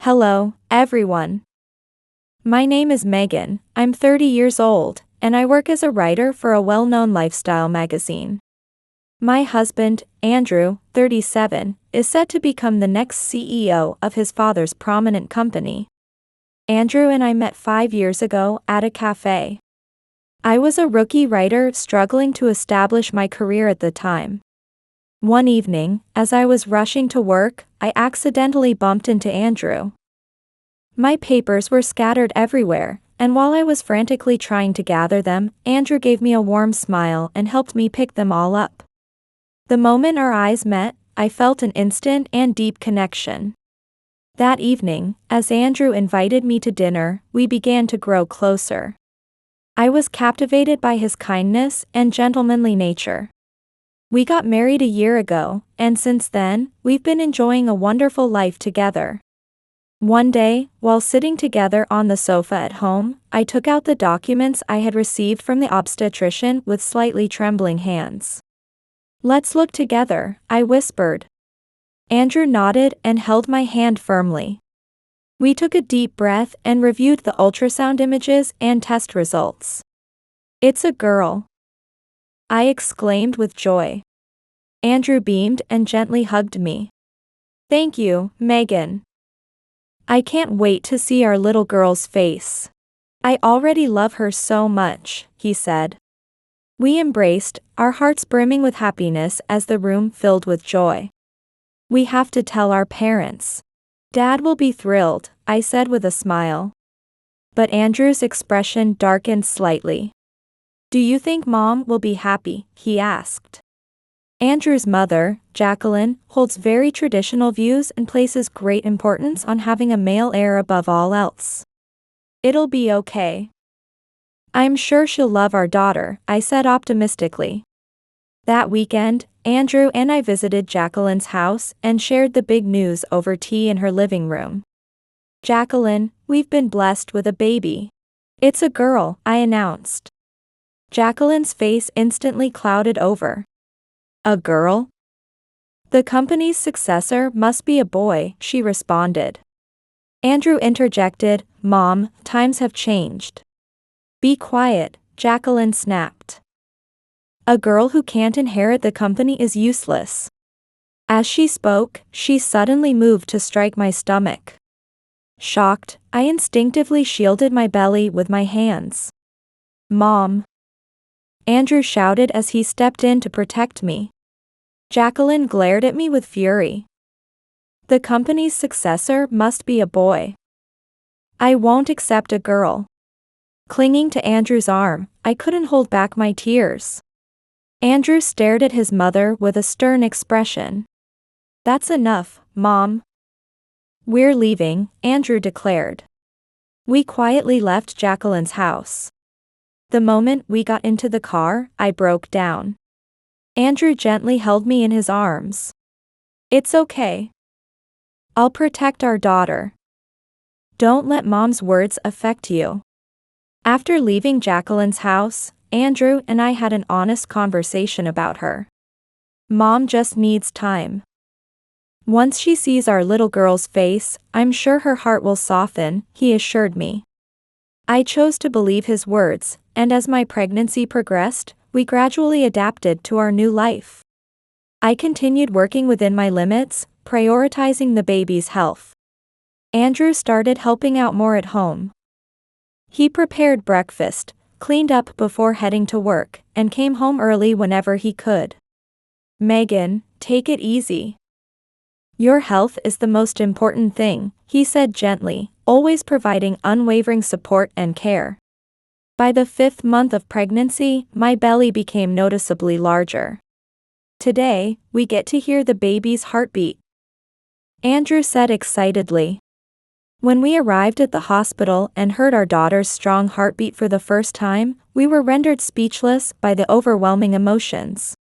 Hello, everyone. My name is Megan, I'm 30 years old, and I work as a writer for a well-known lifestyle magazine. My husband, Andrew, 37, is set to become the next CEO of his father's prominent company. Andrew and I met 5 years ago at a cafe. I was a rookie writer struggling to establish my career at the time. One evening, as I was rushing to work, I accidentally bumped into Andrew. My papers were scattered everywhere, and while I was frantically trying to gather them, Andrew gave me a warm smile and helped me pick them all up. The moment our eyes met, I felt an instant and deep connection. That evening, as Andrew invited me to dinner, we began to grow closer. I was captivated by his kindness and gentlemanly nature. We got married a year ago, and since then, we've been enjoying a wonderful life together. One day, while sitting together on the sofa at home, I took out the documents I had received from the obstetrician with slightly trembling hands. "Let's look together," I whispered. Andrew nodded and held my hand firmly. We took a deep breath and reviewed the ultrasound images and test results. "It's a girl," I exclaimed with joy. Andrew beamed and gently hugged me. "Thank you, Megan. I can't wait to see our little girl's face. I already love her so much," he said. We embraced, our hearts brimming with happiness as the room filled with joy. "We have to tell our parents. Dad will be thrilled," I said with a smile. But Andrew's expression darkened slightly. "Do you think Mom will be happy?" he asked. Andrew's mother, Jacqueline, holds very traditional views and places great importance on having a male heir above all else. "It'll be okay. I'm sure she'll love our daughter," I said optimistically. That weekend, Andrew and I visited Jacqueline's house and shared the big news over tea in her living room. "Jacqueline, we've been blessed with a baby. It's a girl," I announced. Jacqueline's face instantly clouded over. "A girl? The company's successor must be a boy," she responded. Andrew interjected, "Mom, times have changed." "Be quiet," Jacqueline snapped. "A girl who can't inherit the company is useless." As she spoke, she suddenly moved to strike my stomach. Shocked, I instinctively shielded my belly with my hands. "Mom!" Andrew shouted as he stepped in to protect me. Jacqueline glared at me with fury. "The company's successor must be a boy. I won't accept a girl." Clinging to Andrew's arm, I couldn't hold back my tears. Andrew stared at his mother with a stern expression. "That's enough, Mom." "We're leaving," Andrew declared. We quietly left Jacqueline's house. The moment we got into the car, I broke down. Andrew gently held me in his arms. "It's okay. I'll protect our daughter. Don't let Mom's words affect you." After leaving Jacqueline's house, Andrew and I had an honest conversation about her. "Mom just needs time. Once she sees our little girl's face, I'm sure her heart will soften," he assured me. I chose to believe his words, and as my pregnancy progressed, we gradually adapted to our new life. I continued working within my limits, prioritizing the baby's health. Andrew started helping out more at home. He prepared breakfast, cleaned up before heading to work, and came home early whenever he could. "Megan, take it easy. Your health is the most important thing," he said gently, always providing unwavering support and care. By the 5th month of pregnancy, my belly became noticeably larger. "Today, we get to hear the baby's heartbeat," Andrew said excitedly. When we arrived at the hospital and heard our daughter's strong heartbeat for the first time, we were rendered speechless by the overwhelming emotions.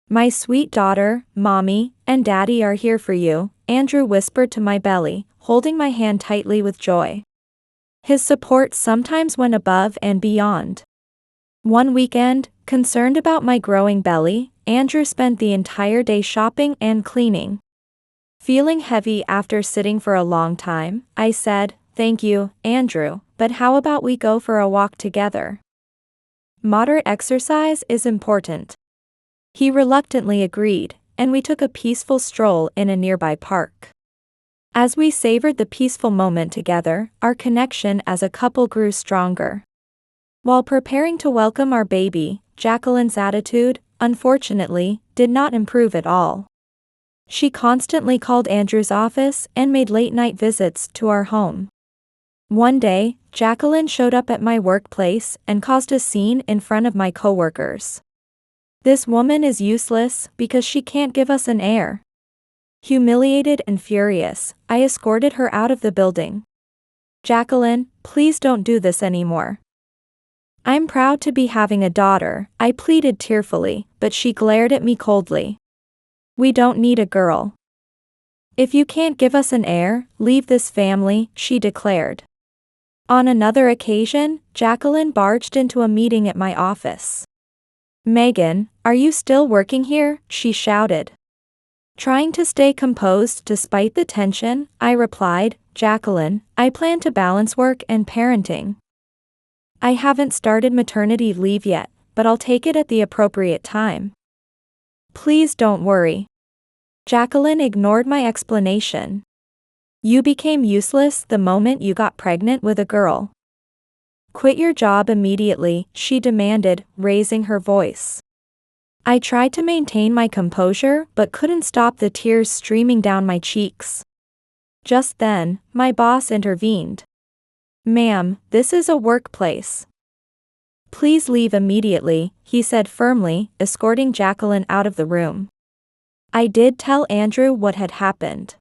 "My sweet daughter, Mommy, and Daddy are here for you," Andrew whispered to my belly, holding my hand tightly with joy. His support sometimes went above and beyond. One weekend, concerned about my growing belly, Andrew spent the entire day shopping and cleaning. Feeling heavy after sitting for a long time, I said, "Thank you, Andrew, but how about we go for a walk together? Moderate exercise is important." He reluctantly agreed, and we took a peaceful stroll in a nearby park. As we savored the peaceful moment together, our connection as a couple grew stronger. While preparing to welcome our baby, Jacqueline's attitude, unfortunately, did not improve at all. She constantly called Andrew's office and made late-night visits to our home. One day, Jacqueline showed up at my workplace and caused a scene in front of my coworkers. "This woman is useless because she can't give us an heir." Humiliated and furious, I escorted her out of the building. "Jacqueline, please don't do this anymore. I'm proud to be having a daughter," I pleaded tearfully, but she glared at me coldly. "We don't need a girl. If you can't give us an heir, leave this family," she declared. On another occasion, Jacqueline barged into a meeting at my office. "Megan, are you still working here?" she shouted. Trying to stay composed despite the tension, I replied, "Jacqueline, I plan to balance work and parenting. I haven't started maternity leave yet, but I'll take it at the appropriate time. Please don't worry." Jacqueline ignored my explanation. "You became useless the moment you got pregnant with a girl. Quit your job immediately," she demanded, raising her voice. I tried to maintain my composure but couldn't stop the tears streaming down my cheeks. Just then, my boss intervened. "Ma'am, this is a workplace. Please leave immediately," he said firmly, escorting Jacqueline out of the room. I did tell Andrew what had happened.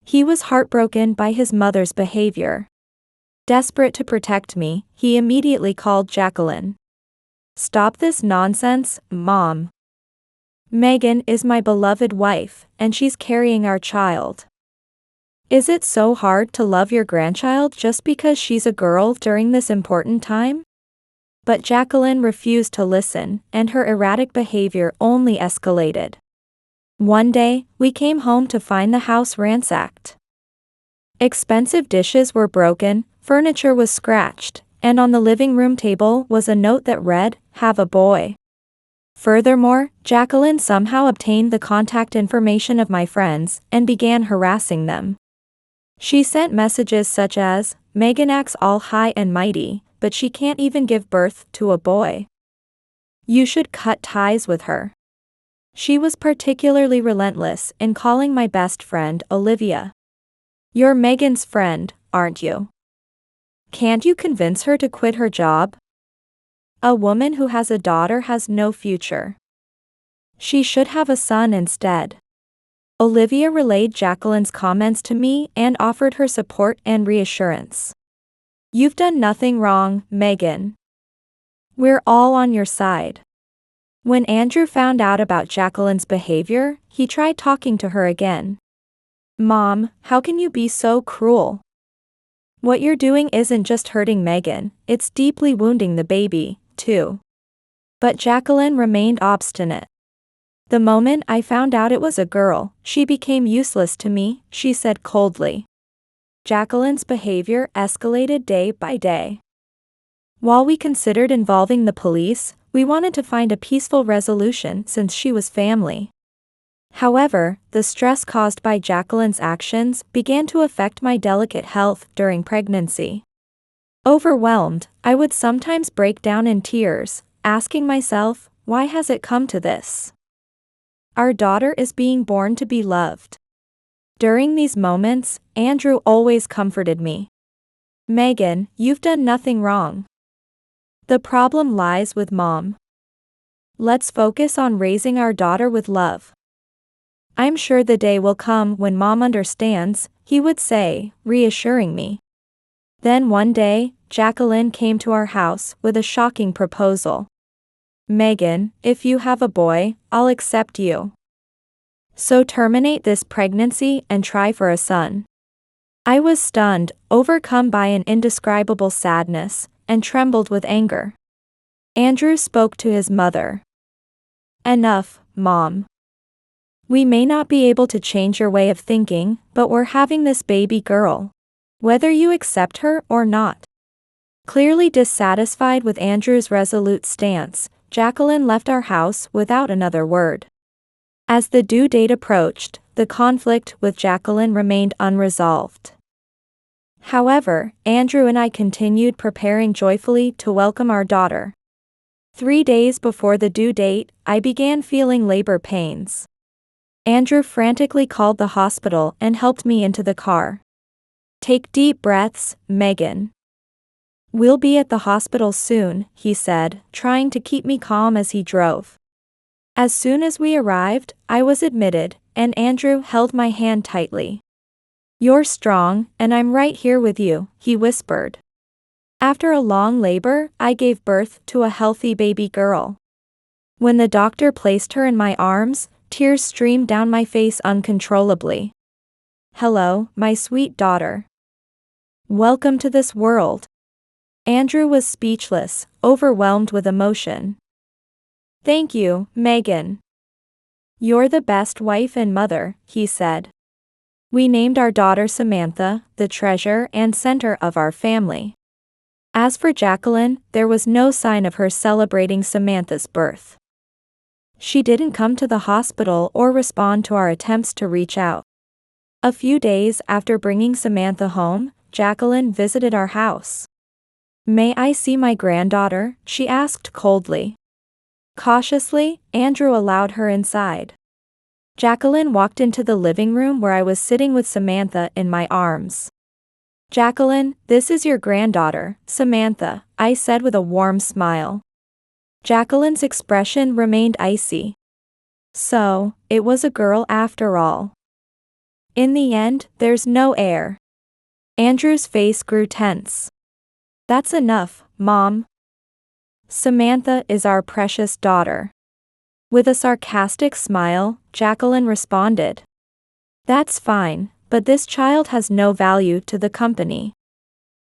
He was heartbroken by his mother's behavior. Desperate to protect me, he immediately called Jacqueline. "Stop this nonsense, Mom. Megan is my beloved wife, and she's carrying our child. Is it so hard to love your grandchild just because she's a girl during this important time?" But Jacqueline refused to listen, and her erratic behavior only escalated. One day, we came home to find the house ransacked. Expensive dishes were broken, furniture was scratched, and on the living room table was a note that read, "Have a boy." Furthermore, Jacqueline somehow obtained the contact information of my friends and began harassing them. She sent messages such as, "Megan acts all high and mighty, but she can't even give birth to a boy. You should cut ties with her." She was particularly relentless in calling my best friend Olivia. "You're Megan's friend, aren't you? Can't you convince her to quit her job? A woman who has a daughter has no future. She should have a son instead." Olivia relayed Jacqueline's comments to me and offered her support and reassurance. "You've done nothing wrong, Megan. We're all on your side." When Andrew found out about Jacqueline's behavior, he tried talking to her again. "Mom, how can you be so cruel? What you're doing isn't just hurting Megan, it's deeply wounding the baby, too." But Jacqueline remained obstinate. "The moment I found out it was a girl, she became useless to me," she said coldly. Jacqueline's behavior escalated day by day. While we considered involving the police, we wanted to find a peaceful resolution since she was family. However, the stress caused by Jacqueline's actions began to affect my delicate health during pregnancy. Overwhelmed, I would sometimes break down in tears, asking myself, why has it come to this? Our daughter is being born to be loved. During these moments, Andrew always comforted me. "Megan, you've done nothing wrong. The problem lies with Mom. Let's focus on raising our daughter with love. I'm sure the day will come when Mom understands," he would say, reassuring me. Then one day, Jacqueline came to our house with a shocking proposal. "Megan, if you have a boy, I'll accept you. So terminate this pregnancy and try for a son." I was stunned, overcome by an indescribable sadness, and trembled with anger. Andrew spoke to his mother. "Enough, Mom. We may not be able to change your way of thinking, but we're having this baby girl. Whether you accept her or not. Clearly dissatisfied with Andrew's resolute stance, Jacqueline left our house without another word. As the due date approached, the conflict with Jacqueline remained unresolved. However, Andrew and I continued preparing joyfully to welcome our daughter. 3 days before the due date, I began feeling labor pains. Andrew frantically called the hospital and helped me into the car. "Take deep breaths, Megan. We'll be at the hospital soon," he said, trying to keep me calm as he drove. As soon as we arrived, I was admitted, and Andrew held my hand tightly. "You're strong, and I'm right here with you," he whispered. After a long labor, I gave birth to a healthy baby girl. When the doctor placed her in my arms, tears streamed down my face uncontrollably. "Hello, my sweet daughter. Welcome to this world." Andrew was speechless, overwhelmed with emotion. "Thank you, Megan. You're the best wife and mother," he said. We named our daughter Samantha, the treasure and center of our family. As for Jacqueline, there was no sign of her celebrating Samantha's birth. She didn't come to the hospital or respond to our attempts to reach out. A few days after bringing Samantha home, Jacqueline visited our house. "May I see my granddaughter?" she asked coldly. Cautiously, Andrew allowed her inside. Jacqueline walked into the living room where I was sitting with Samantha in my arms. "Jacqueline, this is your granddaughter, Samantha," I said with a warm smile. Jacqueline's expression remained icy. So, it was a girl after all. In the end, there's no heir. Andrew's face grew tense. "That's enough, Mom. Samantha is our precious daughter." With a sarcastic smile, Jacqueline responded. "That's fine, but this child has no value to the company."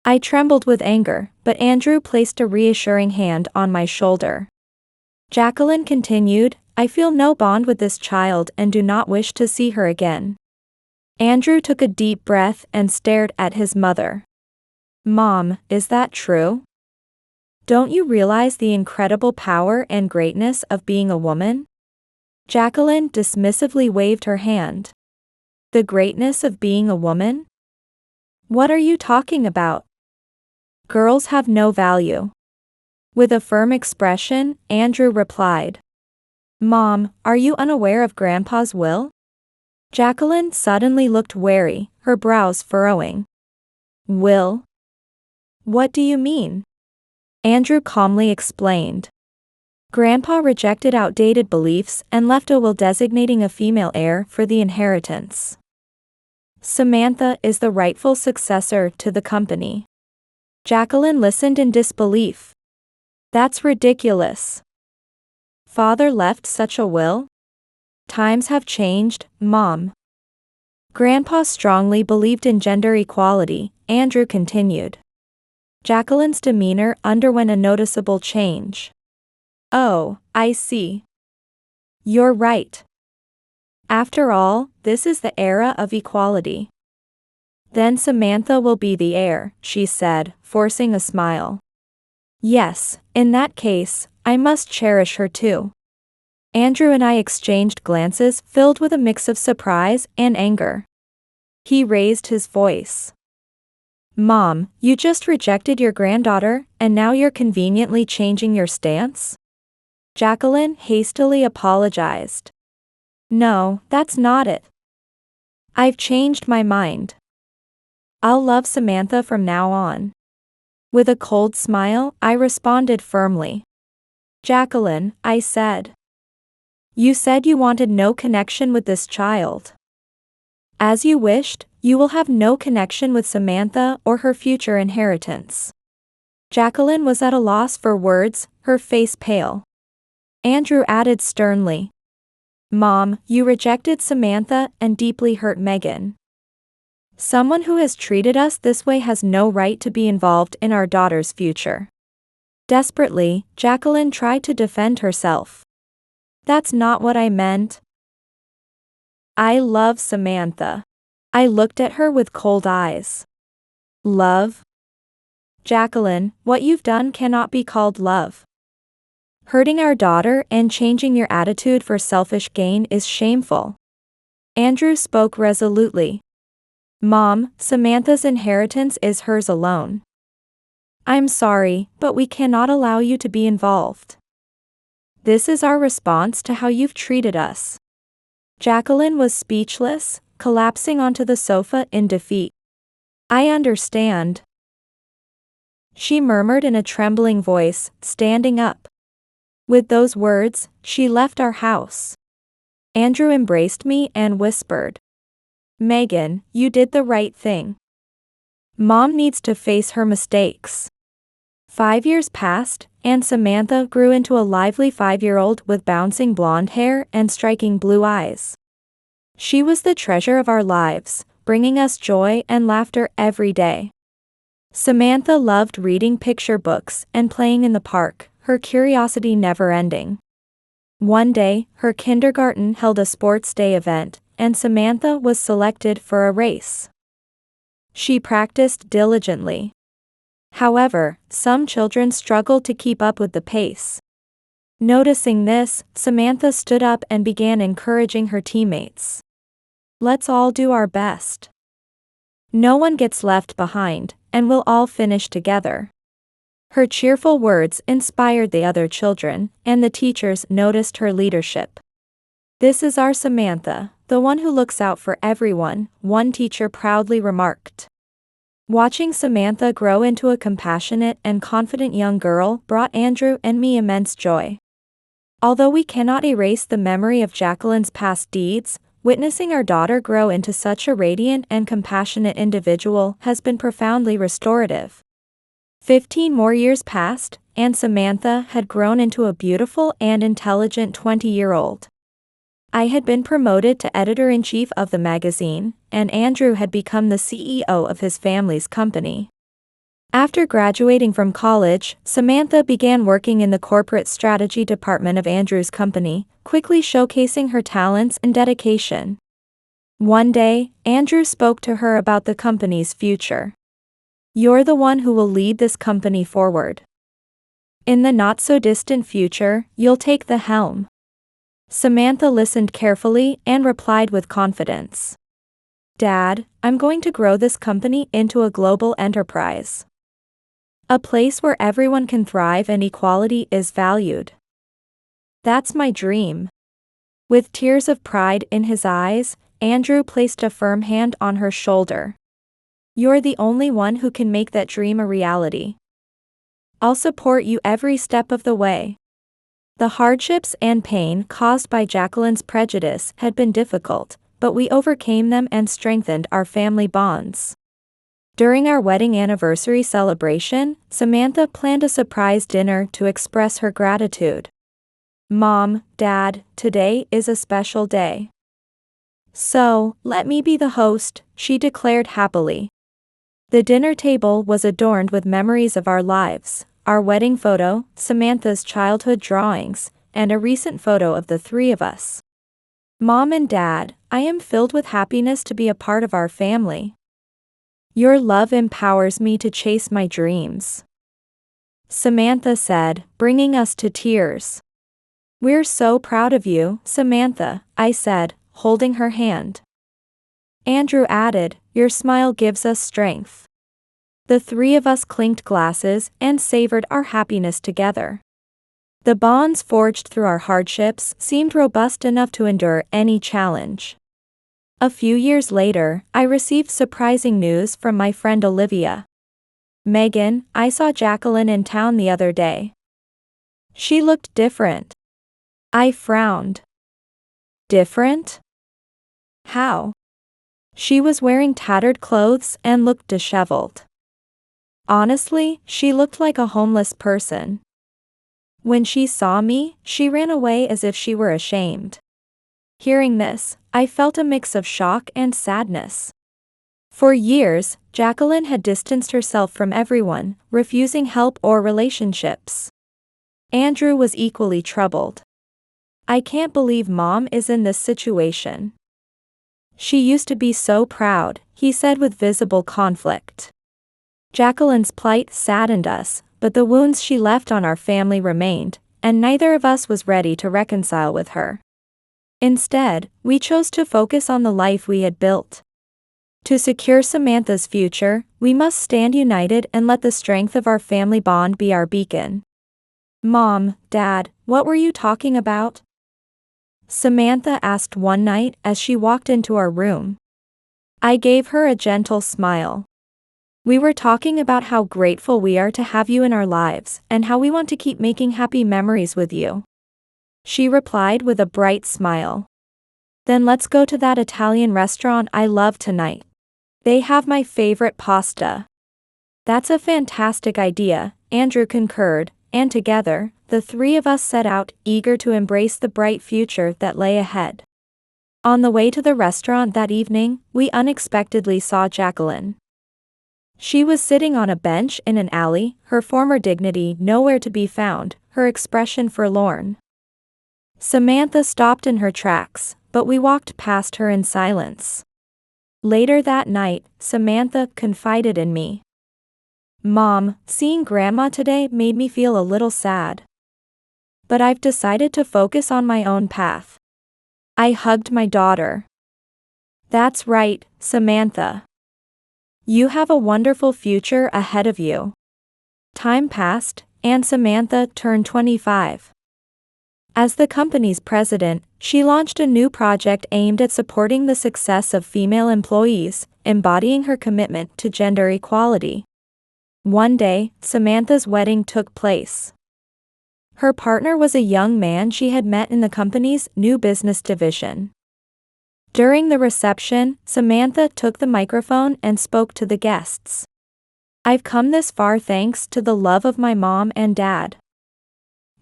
I trembled with anger, but Andrew placed a reassuring hand on my shoulder. Jacqueline continued, "I feel no bond with this child and do not wish to see her again." Andrew took a deep breath and stared at his mother. "Mom, is that true? Don't you realize the incredible power and greatness of being a woman?" Jacqueline dismissively waved her hand. "The greatness of being a woman? What are you talking about? Girls have no value." With a firm expression, Andrew replied. "Mom, are you unaware of Grandpa's will?" Jacqueline suddenly looked wary, her brows furrowing. "Will? What do you mean?" Andrew calmly explained. "Grandpa rejected outdated beliefs and left a will designating a female heir for the inheritance. Samantha is the rightful successor to the company." Jacqueline listened in disbelief. "That's ridiculous. Father left such a will? Times have changed, Mom." Grandpa strongly believed in gender equality, Andrew continued. Jacqueline's demeanor underwent a noticeable change. "Oh, I see. You're right. After all, this is the era of equality." "Then Samantha will be the heir," she said, forcing a smile. "Yes, in that case, I must cherish her too." Andrew and I exchanged glances filled with a mix of surprise and anger. He raised his voice. "Mom, you just rejected your granddaughter, and now you're conveniently changing your stance?" Jacqueline hastily apologized. "No, that's not it. I've changed my mind. I'll love Samantha from now on." With a cold smile, I responded firmly. "Jacqueline," I said. "You said you wanted no connection with this child. As you wished, you will have no connection with Samantha or her future inheritance." Jacqueline was at a loss for words, her face pale. Andrew added sternly. "Mom, you rejected Samantha and deeply hurt Megan. Someone who has treated us this way has no right to be involved in our daughter's future." Desperately, Jacqueline tried to defend herself. "That's not what I meant. I love Samantha. I looked at her with cold eyes. Love? Jacqueline, what you've done cannot be called love. Hurting our daughter and changing your attitude for selfish gain is shameful. Andrew spoke resolutely. Mom, Samantha's inheritance is hers alone. I'm sorry, but we cannot allow you to be involved. This is our response to how you've treated us. Jacqueline was speechless, collapsing onto the sofa in defeat. I understand, she murmured in a trembling voice, standing up. With those words, she left our house. Andrew embraced me and whispered, Megan, you did the right thing. Mom needs to face her mistakes. 5 years passed, and Samantha grew into a lively 5-year-old with bouncing blonde hair and striking blue eyes. She was the treasure of our lives, bringing us joy and laughter every day. Samantha loved reading picture books and playing in the park, her curiosity never ending. One day, her kindergarten held a sports day event, and Samantha was selected for a race. She practiced diligently. However, some children struggled to keep up with the pace. Noticing this, Samantha stood up and began encouraging her teammates. Let's all do our best. No one gets left behind, and we'll all finish together. Her cheerful words inspired the other children, and the teachers noticed her leadership. This is our Samantha, the one who looks out for everyone, one teacher proudly remarked. Watching Samantha grow into a compassionate and confident young girl brought Andrew and me immense joy. Although we cannot erase the memory of Jacqueline's past deeds, witnessing our daughter grow into such a radiant and compassionate individual has been profoundly restorative. 15 more years passed, and Samantha had grown into a beautiful and intelligent 20-year-old. I had been promoted to editor-in-chief of the magazine, and Andrew had become the CEO of his family's company. After graduating from college, Samantha began working in the corporate strategy department of Andrew's company, quickly showcasing her talents and dedication. One day, Andrew spoke to her about the company's future. You're the one who will lead this company forward. In the not-so-distant future, you'll take the helm. Samantha listened carefully and replied with confidence. Dad, I'm going to grow this company into a global enterprise. A place where everyone can thrive and equality is valued. That's my dream. With tears of pride in his eyes, Andrew placed a firm hand on her shoulder. You're the only one who can make that dream a reality. I'll support you every step of the way. The hardships and pain caused by Jacqueline's prejudice had been difficult, but we overcame them and strengthened our family bonds. During our wedding anniversary celebration, Samantha planned a surprise dinner to express her gratitude. Mom, Dad, today is a special day. So, let me be the host, she declared happily. The dinner table was adorned with memories of our lives, our wedding photo, Samantha's childhood drawings, and a recent photo of the three of us. Mom and Dad, I am filled with happiness to be a part of our family. Your love empowers me to chase my dreams, Samantha said, bringing us to tears. We're so proud of you, Samantha, I said, holding her hand. Andrew added, your smile gives us strength. The three of us clinked glasses and savored our happiness together. The bonds forged through our hardships seemed robust enough to endure any challenge. A few years later, I received surprising news from my friend Olivia. Megan, I saw Jacqueline in town the other day. She looked different. I frowned. Different? How? She was wearing tattered clothes and looked disheveled. Honestly, she looked like a homeless person. When she saw me, she ran away as if she were ashamed. Hearing this, I felt a mix of shock and sadness. For years, Jacqueline had distanced herself from everyone, refusing help or relationships. Andrew was equally troubled. I can't believe Mom is in this situation. She used to be so proud, he said with visible conflict. Jacqueline's plight saddened us, but the wounds she left on our family remained, and neither of us was ready to reconcile with her. Instead, we chose to focus on the life we had built. To secure Samantha's future, we must stand united and let the strength of our family bond be our beacon. Mom, Dad, what were you talking about? Samantha asked one night as she walked into our room. I gave her a gentle smile. We were talking about how grateful we are to have you in our lives and how we want to keep making happy memories with you. She replied with a bright smile. Then let's go to that Italian restaurant I love tonight. They have my favorite pasta. That's a fantastic idea, Andrew concurred, and together, the three of us set out, eager to embrace the bright future that lay ahead. On the way to the restaurant that evening, we unexpectedly saw Jacqueline. She was sitting on a bench in an alley, her former dignity nowhere to be found, her expression forlorn. Samantha stopped in her tracks, but we walked past her in silence. Later that night, Samantha confided in me. Mom, seeing Grandma today made me feel a little sad. But I've decided to focus on my own path. I hugged my daughter. That's right, Samantha. You have a wonderful future ahead of you. Time passed, and Samantha turned 25. As the company's president, she launched a new project aimed at supporting the success of female employees, embodying her commitment to gender equality. One day, Samantha's wedding took place. Her partner was a young man she had met in the company's new business division. During the reception, Samantha took the microphone and spoke to the guests. I've come this far thanks to the love of my mom and dad.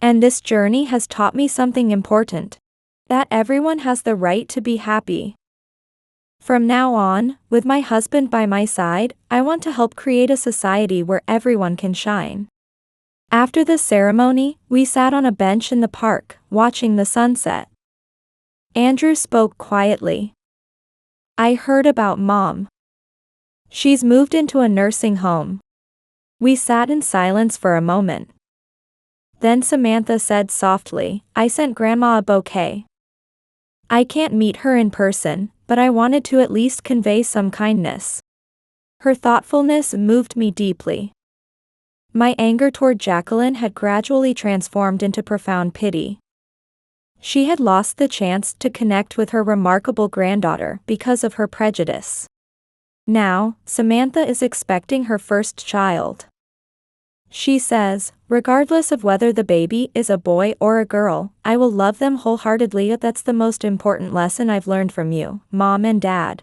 And this journey has taught me something important. That everyone has the right to be happy. From now on, with my husband by my side, I want to help create a society where everyone can shine. After the ceremony, we sat on a bench in the park, watching the sunset. Andrew spoke quietly. I heard about Mom. She's moved into a nursing home. We sat in silence for a moment. Then Samantha said softly, I sent Grandma a bouquet. I can't meet her in person, but I wanted to at least convey some kindness. Her thoughtfulness moved me deeply. My anger toward Jacqueline had gradually transformed into profound pity. She had lost the chance to connect with her remarkable granddaughter because of her prejudice. Now, Samantha is expecting her first child. She says, regardless of whether the baby is a boy or a girl, I will love them wholeheartedly. That's the most important lesson I've learned from you, Mom and Dad.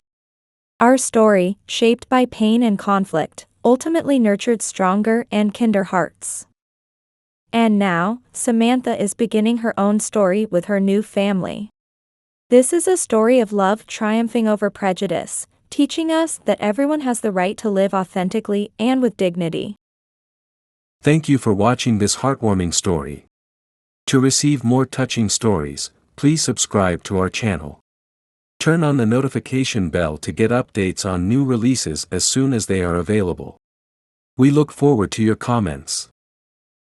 Our story, shaped by pain and conflict, ultimately nurtured stronger and kinder hearts. And now, Samantha is beginning her own story with her new family. This is a story of love triumphing over prejudice, teaching us that everyone has the right to live authentically and with dignity. Thank you for watching this heartwarming story. To receive more touching stories, please subscribe to our channel. Turn on the notification bell to get updates on new releases as soon as they are available. We look forward to your comments.